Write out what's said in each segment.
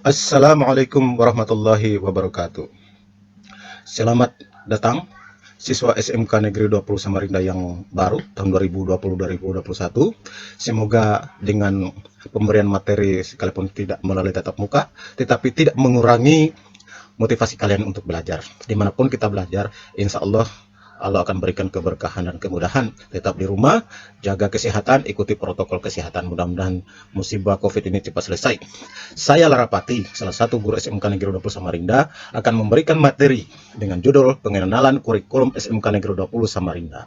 Assalamualaikum warahmatullahi wabarakatuh. Selamat datang siswa SMK Negeri 20 Samarinda yang baru tahun 2020-2021. Semoga dengan pemberian materi sekalipun tidak melalui tatap muka, tetapi tidak mengurangi motivasi kalian untuk belajar. Dimanapun kita belajar, insya Allah Allah akan berikan keberkahan dan kemudahan. Tetap di rumah, jaga kesehatan, ikuti protokol kesehatan. Mudah-mudahan musibah COVID ini cepat selesai. Saya Larapati, salah satu guru SMK Negeri 20 Samarinda, akan memberikan materi dengan judul Pengenalan Kurikulum SMK Negeri 20 Samarinda.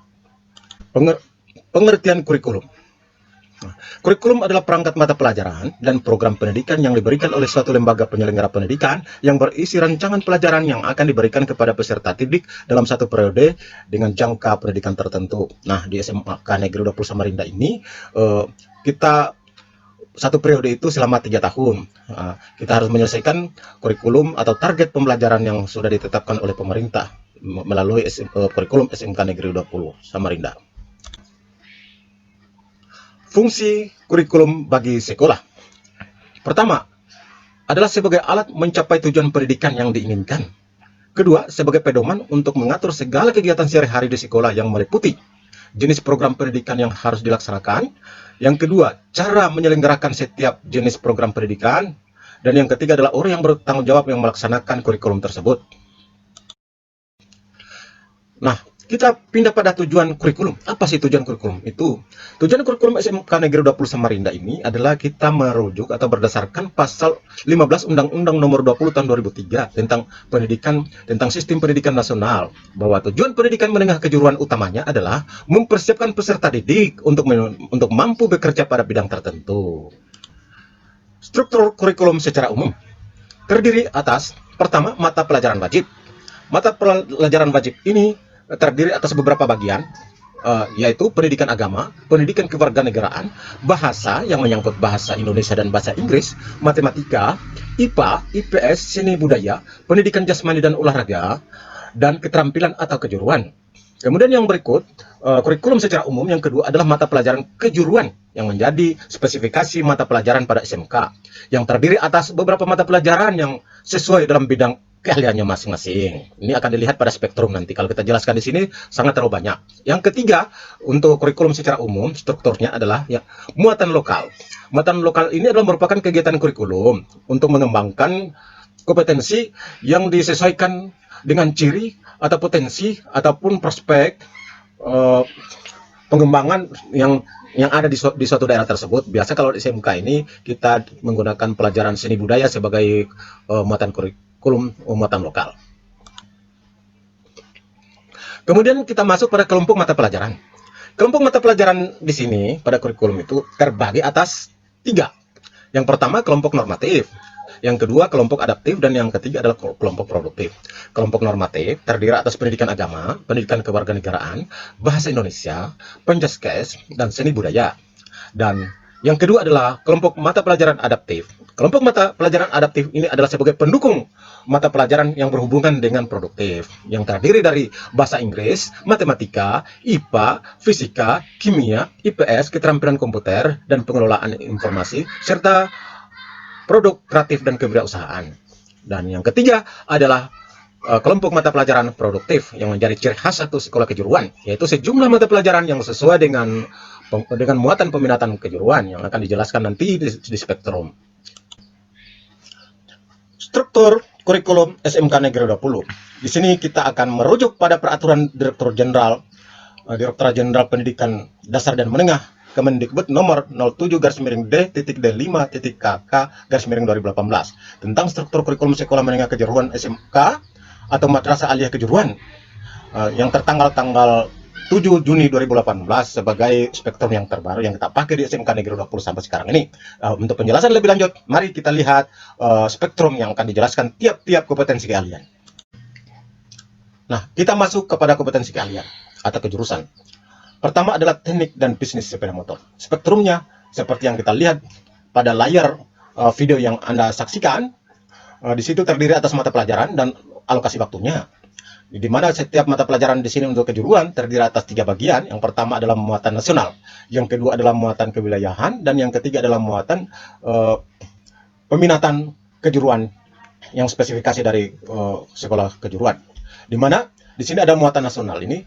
Pengertian kurikulum. Kurikulum adalah perangkat mata pelajaran dan program pendidikan yang diberikan oleh suatu lembaga penyelenggara pendidikan yang berisi rancangan pelajaran yang akan diberikan kepada peserta didik dalam satu periode dengan jangka pendidikan tertentu. Nah, di SMK Negeri 20 Samarinda ini kita satu periode itu selama 3 tahun. Kita harus menyelesaikan kurikulum atau target pembelajaran yang sudah ditetapkan oleh pemerintah melalui kurikulum SMK Negeri 20 Samarinda. Fungsi kurikulum bagi sekolah. Pertama, adalah sebagai alat mencapai tujuan pendidikan yang diinginkan. Kedua, sebagai pedoman untuk mengatur segala kegiatan sehari-hari di sekolah yang meliputi jenis program pendidikan yang harus dilaksanakan. Yang kedua, cara menyelenggarakan setiap jenis program pendidikan. Dan yang ketiga adalah orang yang bertanggung jawab yang melaksanakan kurikulum tersebut. Nah, kita pindah pada tujuan kurikulum. Apa sih tujuan kurikulum itu? Tujuan kurikulum SMK Negeri 20 Samarinda ini adalah kita merujuk atau berdasarkan pasal 15 Undang-Undang Nomor 20 Tahun 2003 tentang pendidikan, tentang sistem pendidikan nasional, bahwa tujuan pendidikan menengah kejuruan utamanya adalah mempersiapkan peserta didik untuk mampu bekerja pada bidang tertentu. Struktur kurikulum secara umum terdiri atas pertama mata pelajaran wajib. Mata pelajaran wajib ini terdiri atas beberapa bagian, yaitu pendidikan agama, pendidikan kewarganegaraan, bahasa yang menyangkut bahasa Indonesia dan bahasa Inggris, matematika, IPA, IPS, seni budaya, pendidikan jasmani dan olahraga, dan keterampilan atau kejuruan. Kemudian yang berikut, kurikulum secara umum yang kedua adalah mata pelajaran kejuruan yang menjadi spesifikasi mata pelajaran pada SMK, yang terdiri atas beberapa mata pelajaran yang sesuai dalam bidang keahliannya masing-masing. Ini akan dilihat pada spektrum nanti. Kalau kita jelaskan di sini sangat terlalu banyak. Yang ketiga, untuk kurikulum secara umum, strukturnya adalah ya, muatan lokal. Muatan lokal ini adalah merupakan kegiatan kurikulum untuk mengembangkan kompetensi yang disesuaikan dengan ciri atau potensi ataupun prospek pengembangan yang ada di suatu daerah tersebut. Biasa kalau di SMK ini kita menggunakan pelajaran seni budaya sebagai muatan kurikulum muatan lokal. Kemudian kita masuk pada kelompok mata pelajaran. Kelompok mata pelajaran di sini pada kurikulum itu terbagi atas 3. Yang pertama kelompok normatif, yang kedua kelompok adaptif, dan yang ketiga adalah kelompok produktif. Kelompok normatif terdiri atas pendidikan agama, pendidikan kewarganegaraan, bahasa Indonesia, penjaskes, dan seni budaya. Dan yang kedua adalah kelompok mata pelajaran adaptif. Kelompok mata pelajaran adaptif ini adalah sebagai pendukung mata pelajaran yang berhubungan dengan produktif, yang terdiri dari bahasa Inggris, matematika, IPA, fisika, kimia, IPS, keterampilan komputer, dan pengelolaan informasi, serta produk kreatif dan kewirausahaan. Dan yang ketiga adalah kelompok mata pelajaran produktif yang menjadi ciri khas satu sekolah kejuruan, yaitu sejumlah mata pelajaran yang sesuai dengan muatan peminatan kejuruan yang akan dijelaskan nanti di spektrum. Struktur kurikulum SMK Negeri 20. Di sini kita akan merujuk pada peraturan Direktur Jenderal Pendidikan Dasar dan Menengah Kemendikbud nomor 07-D.D5.KK-2018 tentang struktur kurikulum sekolah menengah kejuruan SMK atau madrasah aliyah kejuruan yang tertanggal 7 Juni 2018 sebagai spektrum yang terbaru yang kita pakai di SMK Negeri 20 sampai sekarang ini. Untuk penjelasan lebih lanjut, mari kita lihat spektrum yang akan dijelaskan tiap-tiap kompetensi keahlian. Nah, kita masuk kepada kompetensi keahlian atau kejurusan. Pertama adalah teknik dan bisnis sepeda motor. Spektrumnya seperti yang kita lihat pada layar video yang Anda saksikan. Di situ terdiri atas mata pelajaran dan alokasi waktunya. Di mana setiap mata pelajaran di sini untuk kejuruan terdiri atas 3 bagian. Yang pertama adalah muatan nasional, yang kedua adalah muatan kewilayahan, dan yang ketiga adalah muatan peminatan kejuruan yang spesifikasi dari sekolah kejuruan. Di mana di sini ada muatan nasional ini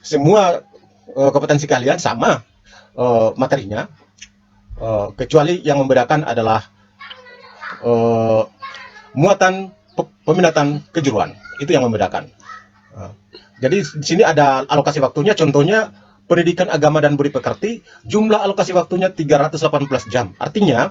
semua kompetensi kalian sama materinya, kecuali yang membedakan adalah muatan peminatan kejuruan, itu yang membedakan. Jadi di sini ada alokasi waktunya, contohnya pendidikan agama dan budi pekerti, jumlah alokasi waktunya 318 jam. Artinya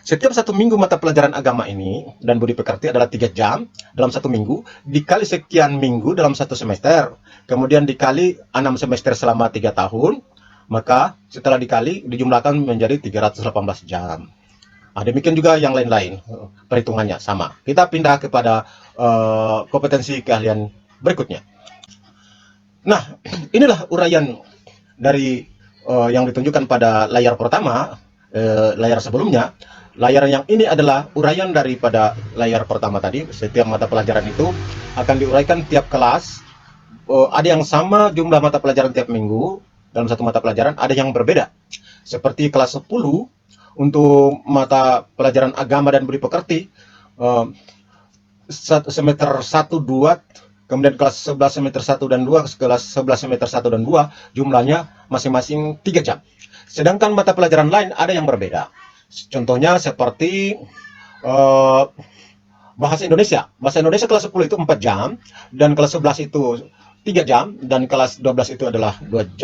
setiap satu minggu mata pelajaran agama ini dan budi pekerti adalah 3 jam dalam satu minggu, dikali sekian minggu dalam satu semester, kemudian dikali 6 semester selama 3 tahun, maka setelah dikali dijumlahkan menjadi 318 jam. Demikian juga yang lain-lain, perhitungannya sama. Kita pindah kepada kompetensi keahlian berikutnya. Nah, inilah uraian dari yang ditunjukkan pada layar pertama, layar sebelumnya. Layar yang ini adalah uraian daripada layar pertama tadi. Setiap mata pelajaran itu akan diuraikan tiap kelas. Ada yang sama jumlah mata pelajaran tiap minggu dalam satu mata pelajaran, ada yang berbeda. Seperti kelas 10 untuk mata pelajaran agama dan budi pekerti, semester 1, 2, kemudian kelas 11 semester 1 dan 2, kelas 11 semester 1 dan 2, jumlahnya masing-masing 3 jam. Sedangkan mata pelajaran lain ada yang berbeda. Contohnya seperti bahasa Indonesia. Bahasa Indonesia kelas 10 itu 4 jam, dan kelas 11 itu 3 jam, dan kelas 12 itu adalah 2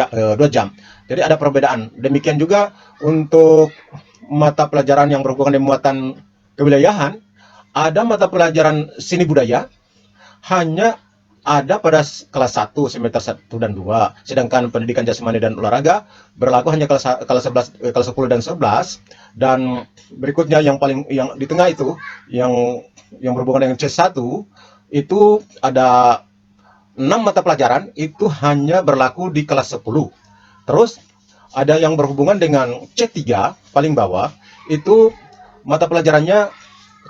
jam. Jadi ada perbedaan. Demikian juga untuk mata pelajaran yang berhubungan dengan muatan kewilayahan, ada mata pelajaran seni budaya hanya ada pada kelas 1 semester 1 dan 2, sedangkan pendidikan jasmani dan olahraga berlaku hanya kelas 10 dan 11, dan berikutnya yang di tengah itu yang berhubungan dengan C1 itu ada 6 mata pelajaran itu hanya berlaku di kelas 10. Terus ada yang berhubungan dengan C3 paling bawah, itu mata pelajarannya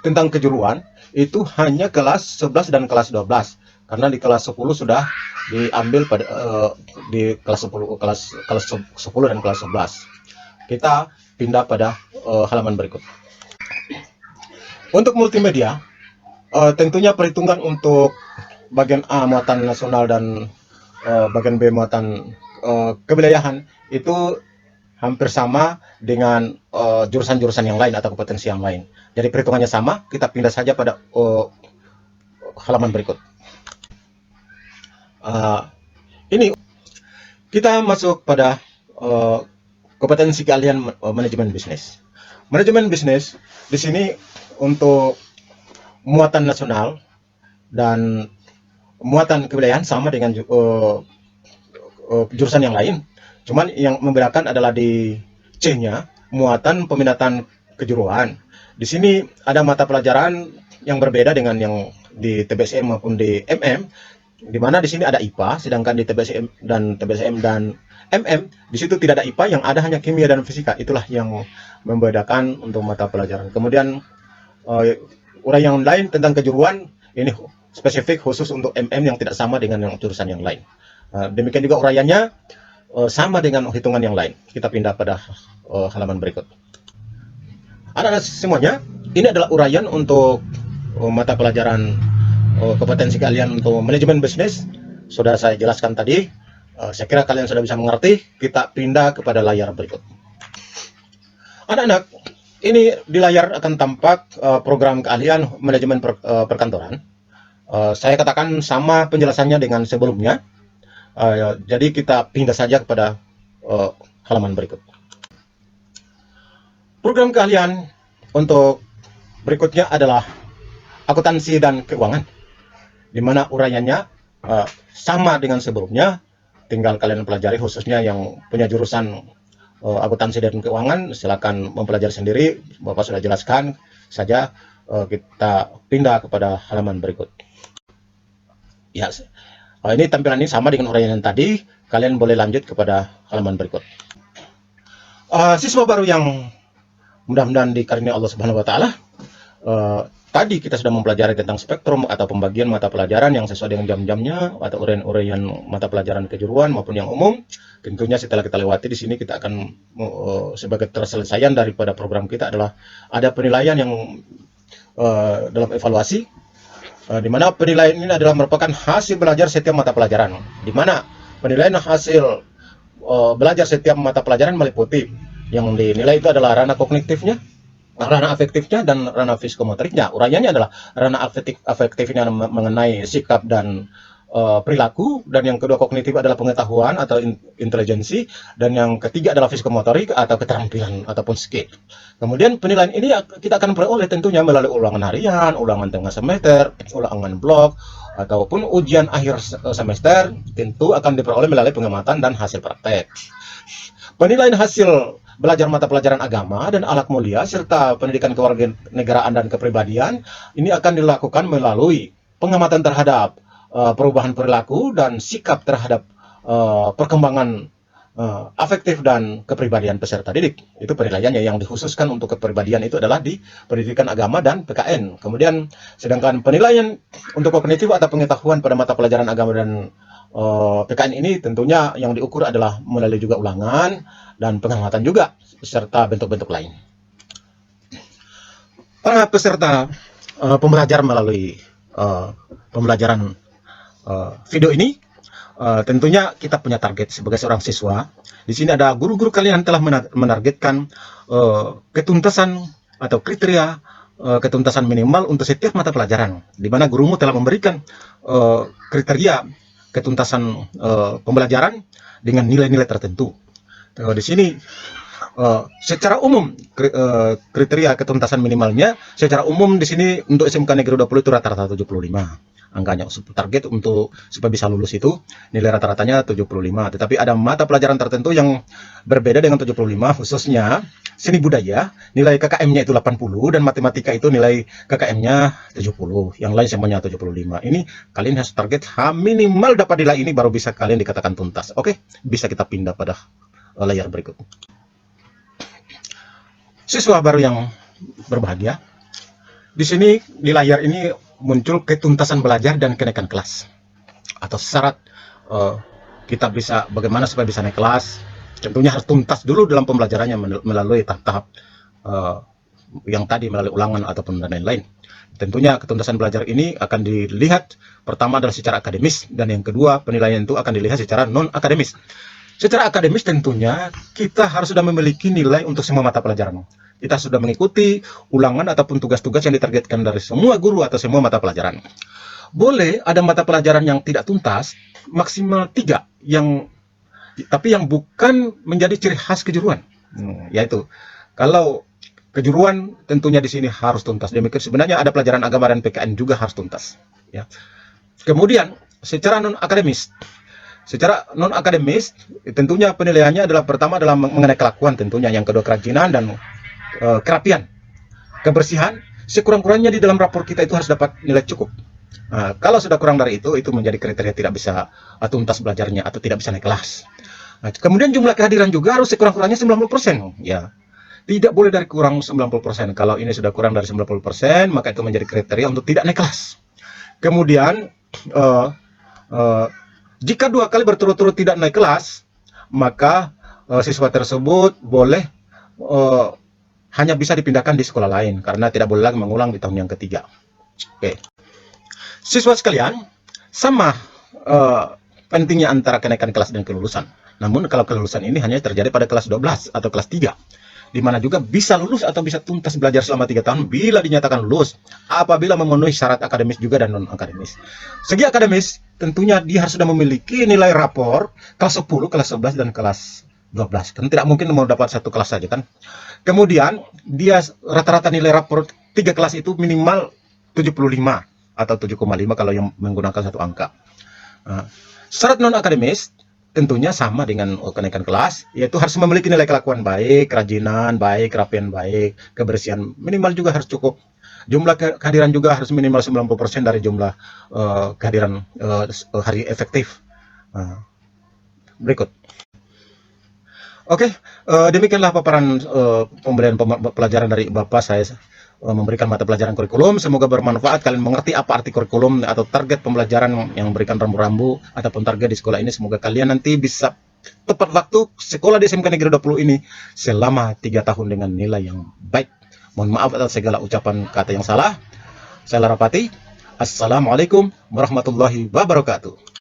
tentang kejuruan, itu hanya kelas 11 dan kelas 12. Karena di kelas 10 sudah diambil pada di kelas 10 dan kelas 11. Kita pindah pada halaman berikut. Untuk multimedia, tentunya perhitungan untuk bagian A muatan nasional dan bagian B muatan kewilayahan itu hampir sama dengan jurusan-jurusan yang lain atau kompetensi yang lain. Jadi perhitungannya sama, kita pindah saja pada halaman berikut. Ini kita masuk pada kompetensi keahlian manajemen bisnis. Manajemen bisnis di sini untuk muatan nasional dan muatan kewilayahan sama dengan jurusan yang lain. Cuman yang membedakan adalah di C-nya, muatan peminatan kejuruan. Di sini ada mata pelajaran yang berbeda dengan yang di TBSM maupun di MM, di mana di sini ada IPA, sedangkan di TBSM dan MM di situ tidak ada IPA, yang ada hanya kimia dan fisika. Itulah yang membedakan untuk mata pelajaran. Kemudian uraian yang lain tentang kejuruan ini spesifik khusus untuk MM yang tidak sama dengan yang jurusan yang lain. Demikian juga uraiannya sama dengan hitungan yang lain. Kita pindah pada halaman berikut. Anak-anak semuanya, ini adalah uraian untuk mata pelajaran kompetensi kalian untuk manajemen bisnis. Sudah saya jelaskan tadi. Saya kira kalian sudah bisa mengerti. Kita pindah kepada layar berikut. Anak-anak, ini di layar akan tampak program keahlian manajemen perkantoran. Saya katakan sama penjelasannya dengan sebelumnya. Jadi kita pindah saja kepada halaman berikut. Program keahlian untuk berikutnya adalah akuntansi dan keuangan, di mana uraiannya sama dengan sebelumnya, tinggal kalian pelajari, khususnya yang punya jurusan akuntansi dan keuangan, silakan mempelajari sendiri. Bapak sudah jelaskan saja. Kita pindah kepada halaman berikut. Ya, ini tampilan ini sama dengan uraian yang tadi. Kalian boleh lanjut kepada halaman berikut. Siswa baru yang mudah-mudahan dikarunia Allah Subhanahu wa Ta'ala, tadi kita sudah mempelajari tentang spektrum atau pembagian mata pelajaran yang sesuai dengan jam-jamnya atau uraian-uraian mata pelajaran kejuruan maupun yang umum. Tentunya setelah kita lewati di sini, kita akan sebagai terselesaian daripada program kita adalah ada penilaian yang dalam evaluasi, di mana penilaian ini adalah merupakan hasil belajar setiap mata pelajaran, di mana penilaian hasil belajar setiap mata pelajaran meliputi yang dinilai itu adalah ranah kognitifnya, ranah afektifnya, dan ranah psikomotoriknya. Uraiannya adalah ranah afektifnya mengenai sikap dan perilaku, dan yang kedua kognitif adalah pengetahuan atau intelijensi, dan yang ketiga adalah psikomotorik atau keterampilan ataupun skill. Kemudian penilaian ini kita akan peroleh tentunya melalui ulangan harian, ulangan tengah semester, ulangan blok, ataupun ujian akhir semester. Tentu akan diperoleh melalui pengamatan dan hasil praktek. Penilaian hasil belajar mata pelajaran agama dan akhlak mulia serta pendidikan kewarganegaraan dan kepribadian ini akan dilakukan melalui pengamatan terhadap perubahan perilaku dan sikap terhadap perkembangan afektif dan kepribadian peserta didik. Itu penilaiannya. Yang dikhususkan untuk kepribadian itu adalah di pendidikan agama dan PKN. Kemudian sedangkan penilaian untuk kognitif atau pengetahuan pada mata pelajaran agama dan PKN ini tentunya yang diukur adalah melalui juga ulangan dan pengamatan juga serta bentuk-bentuk lain. Para peserta pembelajar melalui pembelajaran video ini, tentunya kita punya target sebagai seorang siswa. Di sini ada guru-guru kalian telah menargetkan ketuntasan atau kriteria ketuntasan minimal untuk setiap mata pelajaran, di mana gurumu telah memberikan kriteria ketuntasan pembelajaran dengan nilai-nilai tertentu. Di sini secara umum kriteria ketuntasan minimalnya secara umum di sini untuk SMK Negeri 20 itu rata-rata 75 angkanya. Target untuk supaya bisa lulus itu nilai rata-ratanya 75. Tetapi ada mata pelajaran tertentu yang berbeda dengan 75, khususnya seni budaya, nilai KKM-nya itu 80, dan matematika itu nilai KKM-nya 70. Yang lain semuanya 75. Ini kalian harus target minimal dapat nilai ini baru bisa kalian dikatakan tuntas. Oke, bisa kita pindah pada layar berikut. Siswa baru yang berbahagia, di sini di layar ini muncul ketuntasan belajar dan kenaikan kelas atau syarat kita bisa bagaimana supaya bisa naik kelas. Tentunya harus tuntas dulu dalam pembelajarannya melalui tahap-tahap yang tadi melalui ulangan ataupun dan lain-lain. Tentunya ketuntasan belajar ini akan dilihat pertama adalah secara akademis, dan yang kedua penilaian itu akan dilihat secara non akademis. Secara akademis tentunya kita harus sudah memiliki nilai untuk semua mata pelajaran. Kita sudah mengikuti ulangan ataupun tugas-tugas yang ditargetkan dari semua guru atau semua mata pelajaran. Boleh ada mata pelajaran yang tidak tuntas, maksimal 3, tapi yang bukan menjadi ciri khas kejuruan. Yaitu kalau kejuruan tentunya di sini harus tuntas. Demikian sebenarnya ada pelajaran agama dan PKN juga harus tuntas. Ya. Kemudian secara non akademis. Secara non akademis tentunya penilaiannya adalah pertama adalah mengenai kelakuan tentunya, yang kedua kerajinan dan kerapian, kebersihan. Sekurang-kurangnya di dalam rapor kita itu harus dapat nilai cukup. Kalau sudah kurang dari itu menjadi kriteria tidak bisa tuntas belajarnya atau tidak bisa naik kelas. Kemudian jumlah kehadiran juga harus sekurang-kurangnya 90%. Ya, tidak boleh dari kurang 90%. Kalau ini sudah kurang dari 90%, maka itu menjadi kriteria untuk tidak naik kelas. Kemudian jika 2 kali berturut-turut tidak naik kelas, maka siswa tersebut boleh hanya bisa dipindahkan di sekolah lain karena tidak boleh lagi mengulang di tahun yang ketiga. Oke. Siswa sekalian, sama pentingnya antara kenaikan kelas dan kelulusan. Namun kalau kelulusan ini hanya terjadi pada kelas 12 atau kelas 3, di mana juga bisa lulus atau bisa tuntas belajar selama 3 tahun bila dinyatakan lulus apabila memenuhi syarat akademis juga dan non akademis. Segi akademis tentunya dia harus sudah memiliki nilai rapor kelas 10, kelas 11 dan kelas 12. Kan tidak mungkin mau dapat satu kelas saja kan. Kemudian dia rata-rata nilai rapor 3 kelas itu minimal 75 atau 7,5 kalau yang menggunakan satu angka. Syarat non akademis tentunya sama dengan kenaikan kelas, yaitu harus memiliki nilai kelakuan baik, kerajinan baik, kerapian baik, kebersihan minimal juga harus cukup. Jumlah kehadiran juga harus minimal 90% dari jumlah kehadiran hari efektif. Berikut. Oke, demikianlah paparan pemberian pelajaran dari Bapak. Saya memberikan mata pelajaran kurikulum. Semoga bermanfaat. Kalian mengerti apa arti kurikulum atau target pembelajaran yang memberikan rambu-rambu ataupun target di sekolah ini. Semoga kalian nanti bisa tepat waktu sekolah di SMK Negeri 20 ini selama 3 tahun dengan nilai yang baik. Mohon maaf atas segala ucapan kata yang salah. Saya Larapati. Assalamualaikum warahmatullahi wabarakatuh.